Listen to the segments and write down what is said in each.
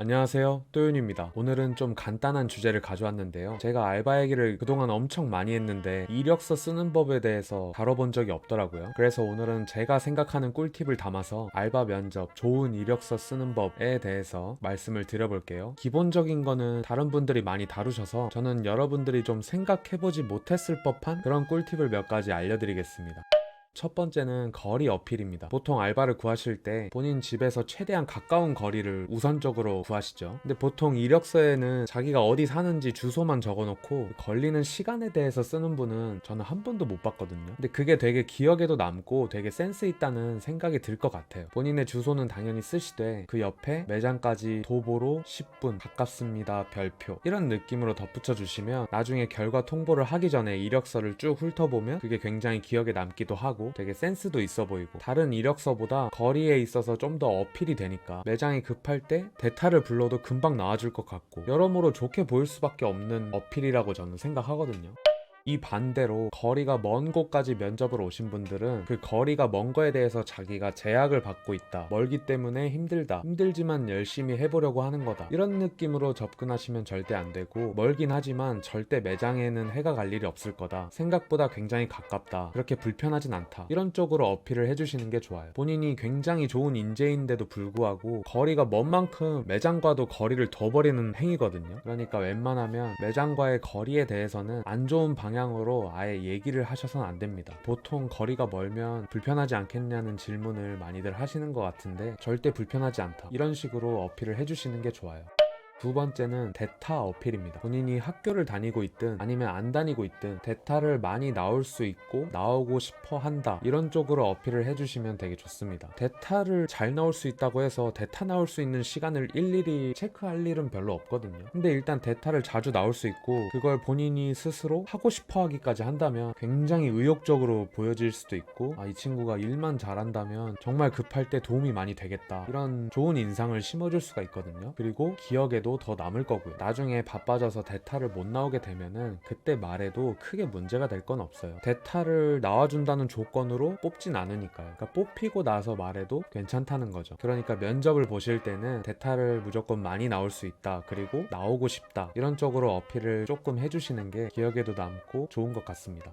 안녕하세요, 또윤입니다. 오늘은 좀 간단한 주제를 가져왔는데요. 제가 알바 얘기를 그동안 엄청 많이 했는데 이력서 쓰는 법에 대해서 다뤄본 적이 없더라고요. 그래서 오늘은 제가 생각하는 꿀팁을 담아서 알바 면접, 좋은 이력서 쓰는 법에 대해서 말씀을 드려볼게요. 기본적인 거는 다른 분들이 많이 다루셔서 저는 여러분들이 좀 생각해보지 못했을 법한 그런 꿀팁을 몇 가지 알려드리겠습니다. 첫 번째는 거리 어필입니다. 보통 알바를 구하실 때 본인 집에서 최대한 가까운 거리를 우선적으로 구하시죠. 근데 보통 이력서에는 자기가 어디 사는지 주소만 적어놓고 걸리는 시간에 대해서 쓰는 분은 저는 한 번도 못 봤거든요. 근데 그게 되게 기억에도 남고 되게 센스 있다는 생각이 들 것 같아요. 본인의 주소는 당연히 쓰시되 그 옆에 매장까지 도보로 10분 가깝습니다 별표 이런 느낌으로 덧붙여 주시면 나중에 결과 통보를 하기 전에 이력서를 쭉 훑어보면 그게 굉장히 기억에 남기도 하고 되게 센스도 있어 보이고 다른 이력서보다 거리에 있어서 좀 더 어필이 되니까 매장이 급할 때 대타를 불러도 금방 나와줄 것 같고 여러모로 좋게 보일 수밖에 없는 어필이라고 저는 생각하거든요. 이 반대로 거리가 먼 곳까지 면접을 오신 분들은 그 거리가 먼 거에 대해서 자기가 제약을 받고 있다, 멀기 때문에 힘들다, 힘들지만 열심히 해보려고 하는 거다 이런 느낌으로 접근하시면 절대 안 되고, 멀긴 하지만 절대 매장에는 해가 갈 일이 없을 거다, 생각보다 굉장히 가깝다, 그렇게 불편하진 않다, 이런 쪽으로 어필을 해주시는 게 좋아요. 본인이 굉장히 좋은 인재인데도 불구하고 거리가 먼 만큼 매장과도 거리를 더 버리는 행위거든요. 그러니까 웬만하면 매장과의 거리에 대해서는 안 좋은 방향으로 아예 얘기를 하셔서는 안 됩니다. 보통 거리가 멀면 불편하지 않겠냐는 질문을 많이들 하시는 것 같은데 절대 불편하지 않다, 이런 식으로 어필을 해주시는 게 좋아요. 두 번째는 대타 어필입니다. 본인이 학교를 다니고 있든 아니면 안 다니고 있든 대타를 많이 나올 수 있고 나오고 싶어 한다, 이런 쪽으로 어필을 해주시면 되게 좋습니다. 대타를 잘 나올 수 있다고 해서 대타 나올 수 있는 시간을 일일이 체크할 일은 별로 없거든요. 근데 일단 대타를 자주 나올 수 있고 그걸 본인이 스스로 하고 싶어 하기까지 한다면 굉장히 의욕적으로 보여질 수도 있고, 이 친구가 일만 잘한다면 정말 급할 때 도움이 많이 되겠다, 이런 좋은 인상을 심어줄 수가 있거든요. 그리고 기억에도 더 남을 거고요. 나중에 바빠져서 대타를 못 나오게 되면은 그때 말해도 크게 문제가 될 건 없어요. 대타를 나와준다는 조건으로 뽑진 않으니까요. 그러니까 뽑히고 나서 말해도 괜찮다는 거죠. 그러니까 면접을 보실 때는 대타를 무조건 많이 나올 수 있다, 그리고 나오고 싶다, 이런 쪽으로 어필을 조금 해주시는 게 기억에도 남고 좋은 것 같습니다.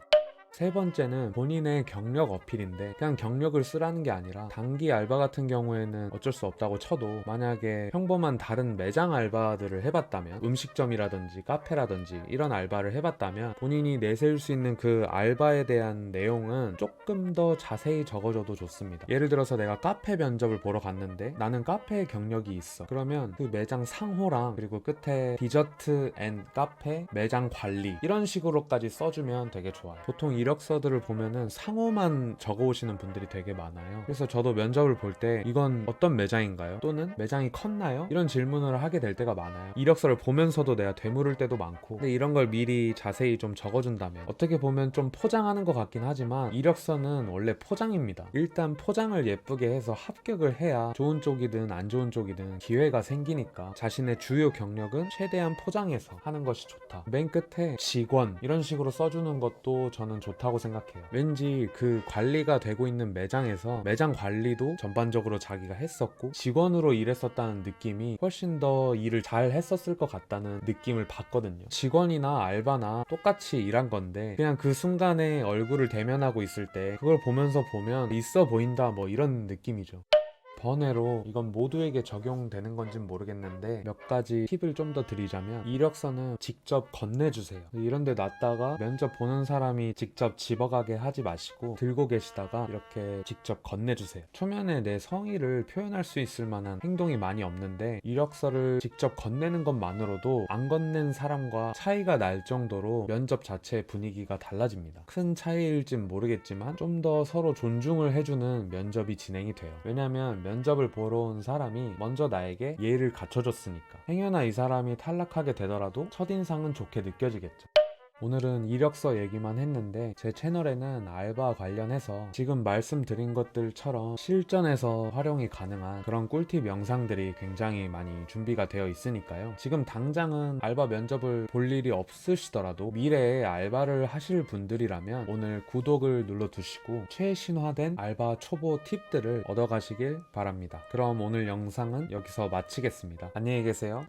세 번째는 본인의 경력 어필인데, 그냥 경력을 쓰라는 게 아니라 단기 알바 같은 경우에는 어쩔 수 없다고 쳐도 만약에 평범한 다른 매장 알바들을 해봤다면, 음식점이라든지 카페라든지 이런 알바를 해봤다면 본인이 내세울 수 있는 그 알바에 대한 내용은 조금 더 자세히 적어줘도 좋습니다. 예를 들어서 내가 카페 면접을 보러 갔는데 나는 카페 경력이 있어. 그러면 그 매장 상호랑 그리고 끝에 디저트 앤 카페 매장 관리 이런 식으로까지 써주면 되게 좋아요. 보통 이력서들을 보면은 상호만 적어 오시는 분들이 되게 많아요. 그래서 저도 면접을 볼 때 이건 어떤 매장인가요? 또는 매장이 컸나요? 이런 질문을 하게 될 때가 많아요. 이력서를 보면서도 내가 되물을 때도 많고, 근데 이런 걸 미리 자세히 좀 적어준다면 어떻게 보면 좀 포장하는 것 같긴 하지만 이력서는 원래 포장입니다. 일단 포장을 예쁘게 해서 합격을 해야 좋은 쪽이든 안 좋은 쪽이든 기회가 생기니까 자신의 주요 경력은 최대한 포장해서 하는 것이 좋다. 맨 끝에 직원 이런 식으로 써주는 것도 저는 좋다고 생각해요. 왠지 그 관리가 되고 있는 매장에서 매장 관리도 전반적으로 자기가 했었고 직원으로 일했었다는 느낌이 훨씬 더 일을 잘 했었을 것 같다는 느낌을 받거든요. 직원이나 알바나 똑같이 일한 건데 그냥 그 순간에 얼굴을 대면하고 있을 때 그걸 보면서 보면 있어 보인다, 뭐 이런 느낌이죠. 번외로 이건 모두에게 적용되는 건지는 모르겠는데 몇 가지 팁을 좀 더 드리자면, 이력서는 직접 건네주세요. 이런데 놨다가 면접 보는 사람이 직접 집어가게 하지 마시고 들고 계시다가 이렇게 직접 건네주세요. 초면에 내 성의를 표현할 수 있을 만한 행동이 많이 없는데 이력서를 직접 건네는 것만으로도 안 건넨 사람과 차이가 날 정도로 면접 자체의 분위기가 달라집니다. 큰 차이일진 모르겠지만 좀 더 서로 존중을 해주는 면접이 진행이 돼요. 왜냐면 면접을 보러 온 사람이 먼저 나에게 예의를 갖춰줬으니까. 행여나 이 사람이 탈락하게 되더라도 첫인상은 좋게 느껴지겠죠. 오늘은 이력서 얘기만 했는데 제 채널에는 알바 관련해서 지금 말씀드린 것들처럼 실전에서 활용이 가능한 그런 꿀팁 영상들이 굉장히 많이 준비가 되어 있으니까요. 지금 당장은 알바 면접을 볼 일이 없으시더라도 미래에 알바를 하실 분들이라면 오늘 구독을 눌러두시고 최신화된 알바 초보 팁들을 얻어가시길 바랍니다. 그럼 오늘 영상은 여기서 마치겠습니다. 안녕히 계세요.